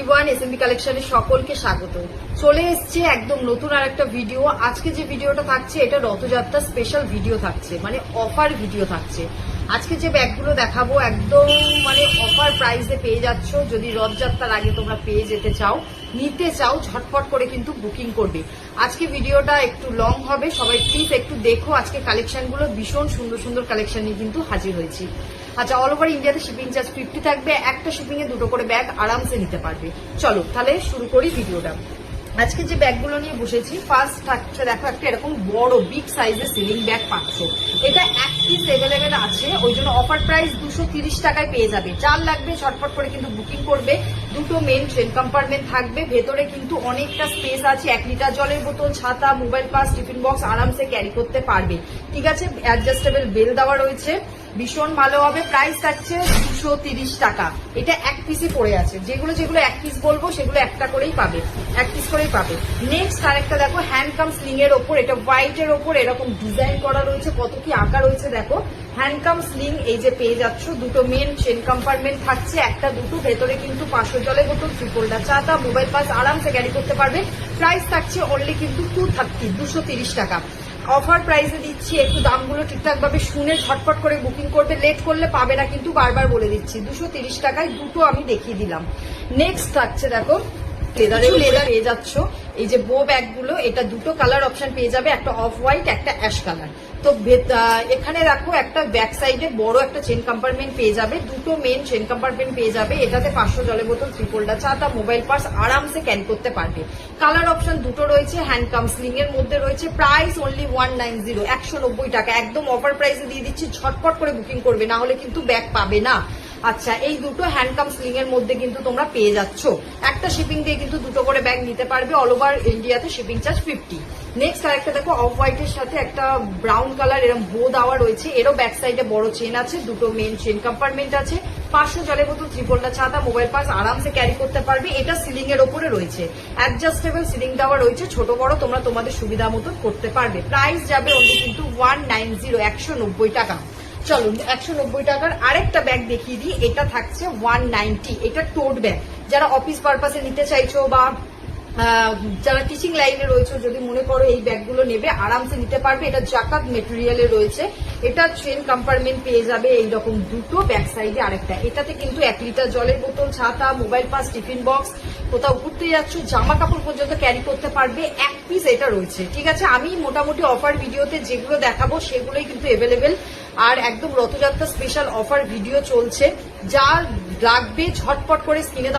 Everyone, SMB কালেকশনে সকলকে স্বাগত। চলে এসছে একদম নতুন আর একটা ভিডিও। আজকে যে ভিডিওটা থাকছে এটা রথযাত্রা স্পেশাল ভিডিও থাকছে, মানে অফার ভিডিও থাকছে। আজকে যে ব্যাগগুলো দেখাবো একদম মানে অফার প্রাইসে পেয়ে যাচ্ছ। যদি রথযাত্রার আগে তোমরা পেয়ে যেতে চাও, নিতে চাও, ঝটপট করে কিন্তু বুকিং করবে। আজকে ভিডিওটা একটু লং হবে, সবাই প্লিজ একটু দেখো। আজকে কালেকশনগুলো ভীষণ সুন্দর সুন্দর কালেকশন নিয়ে কিন্তু হাজির হয়েছি। আচ্ছা, অল ওভার ইন্ডিয়াতে শিপিং চার্জ 50 থাকবে। একটা শিপিং এ দুটো করে ব্যাগ আরামসে নিতে পারবে। চলো তাহলে শুরু করি ভিডিওটা। আজকে যে ব্যাগগুলো নিয়ে বসেছি, ফার্স্ট থাকছে দেখো একটা এরকম বড় বিগ সাইজের সিলিং ব্যাগ পাচ্ছ। এটা এক পিস অ্যাভেলেবেল আছে, ওই জন্য অফার প্রাইস 230 টাকায় পেয়ে যাবে। যার লাগবে ঝটপট করে কিন্তু বুকিং করবে। দুটো মেন ট্রেন কম্পার্টমেন্ট থাকবে, ভেতরে কিন্তু অনেকটা স্পেস আছে। 1 লিটার জলের বোতল, ছাতা, মোবাইল পাস, টিফিন বক্স আরামসে ক্যারি করতে পারবে। ঠিক আছে, অ্যাডজাস্টেবল বেল দেওয়া রয়েছে, ভীষণ ভালো হবে। প্রাইস থাকছে 230 টাকা। এটা এক পিসে পড়ে আছে। যেগুলো যেগুলো এক পিস বলবো সেগুলো একটা করেই পাবে, এক পিস করেই পাবে। নেক্সট আরেকটা দেখো হ্যান্ডকাম স্লিং এর ওপর, এটা হোয়াইট এর ওপর এরকম ডিজাইন করা রয়েছে, কত কি আঁকা রয়েছে দেখো। হ্যান্ডকাম স্লিং এই যে পেয়ে যাচ্ছ। দুটো মেন চেন কম্পার্টমেন্ট থাকছে, একটা দুটো, ভেতরে কিন্তু 500 জলের বোতল, ত্রিপলটা ছাতা, মোবাইল পাস আরামসে ক্যারি করতে পারবে। প্রাইস থাকছে অনলি কিন্তু 230 টাকা। অফার প্রাইসে দিচ্ছি, একটু দামগুলো ঠিকঠাক ভাবে শুনে ঝটপট করে বুকিং করবে। লেট করলে পাবে না কিন্তু, বারবার বলে দিচ্ছি। 230 টাকায় দুটো আমি দেখিয়ে দিলাম। নেক্সট থাকছে দেখো লেদার পেয়ে যাচ্ছ। এই যে বো ব্যাগগুলো, এটা দুটো কালার অপশন পেয়ে যাবে, একটা অফ হোয়াইট, একটা অ্যাশ কালার। তো এখানে রাখো একটা ব্যাক সাইডে বড় একটা চেন কম্পার্টমেন্ট পেয়ে যাবে, দুটো মেন চেন কম্পার্টমেন্ট পেয়ে যাবে। এটাতে 500 জলের বোতল, ত্রিপলটা ছাতা, মোবাইল পার্স আরামসে ক্যারি করতে পারবে। কালার অপশন দুটো রয়েছে, হ্যান্ডকাম স্লিং এর মধ্যে রয়েছে। প্রাইস অনলি 190, 190 টাকা। একদম অফার প্রাইসে দিয়ে দিচ্ছি, ঝটপট করে বুকিং করবে, না হলে কিন্তু ব্যাগ পাবে না। আচ্ছা, এই দুটো হ্যান্ডকাম স্লিং এর মধ্যে কিন্তু তোমরা পেয়ে যাচ্ছ। একটা শিপিং দিয়ে কিন্তু দুটো করে ব্যাগ নিতে পারবে। অল ওভার ইন্ডিয়াতে শিপিং চার্জ 50। নেক্সট আরেকটা দেখো অফ হোয়াইট এর সাথে একটা ব্রাউন কালার এরকম বো দেওয়া রয়েছে। এরও ব্যাক সাইডে বড় চেন আছে, দুটো মেন চেন কম্পার্টমেন্ট আছে, 500 জলের বোতল, ত্রিপলটা ছাতা, মোবাইল পাস আরামসে ক্যারি করতে পারবে। এটা সিলিং এর ওপরে রয়েছে, অ্যাডজাস্টেবল সিলিং দেওয়া রয়েছে, ছোট বড় তোমরা তোমাদের সুবিধা মতো করতে পারবে। প্রাইস যাবে অনলি কিন্তু 190, 190 টাকা। চলুন 190 টাকার আরেকটা ব্যাগ দেখিয়ে দিই। এটা থাকছে 190। এটা টোট ব্যাগ, যারা অফিস পারপাসে নিতে চাইছো বা যারা টিচিং লাইনে রয়েছে, যদি মনে করো এই ব্যাগগুলো নেবে, আরামসে নিতে পারবে। এটা জাকাত মেটেরিয়ালে রয়েছে। এটা ট্রেন কম্পার্টমেন্ট পেয়ে যাবে এইরকম দুটো, ব্যাক সাইডে আরেকটা। এটাতে কিন্তু 1 লিটার জলের বোতল, ছাতা, মোবাইল পাস, টিফিন বক্স, কোথাও ঘুরতে যাচ্ছ, জামা কাপড় পর্যন্ত ক্যারি করতে পারবে। এক পিস এটা রয়েছে। ঠিক আছে, আমি মোটামুটি অফার ভিডিওতে যেগুলো দেখাবো সেগুলোই কিন্তু অ্যাভেলেবেল। আর একদম রথযাত্রা স্পেশাল অফার ভিডিও চলছে। যা লাগবে ঝটপট করে স্ক্রিনে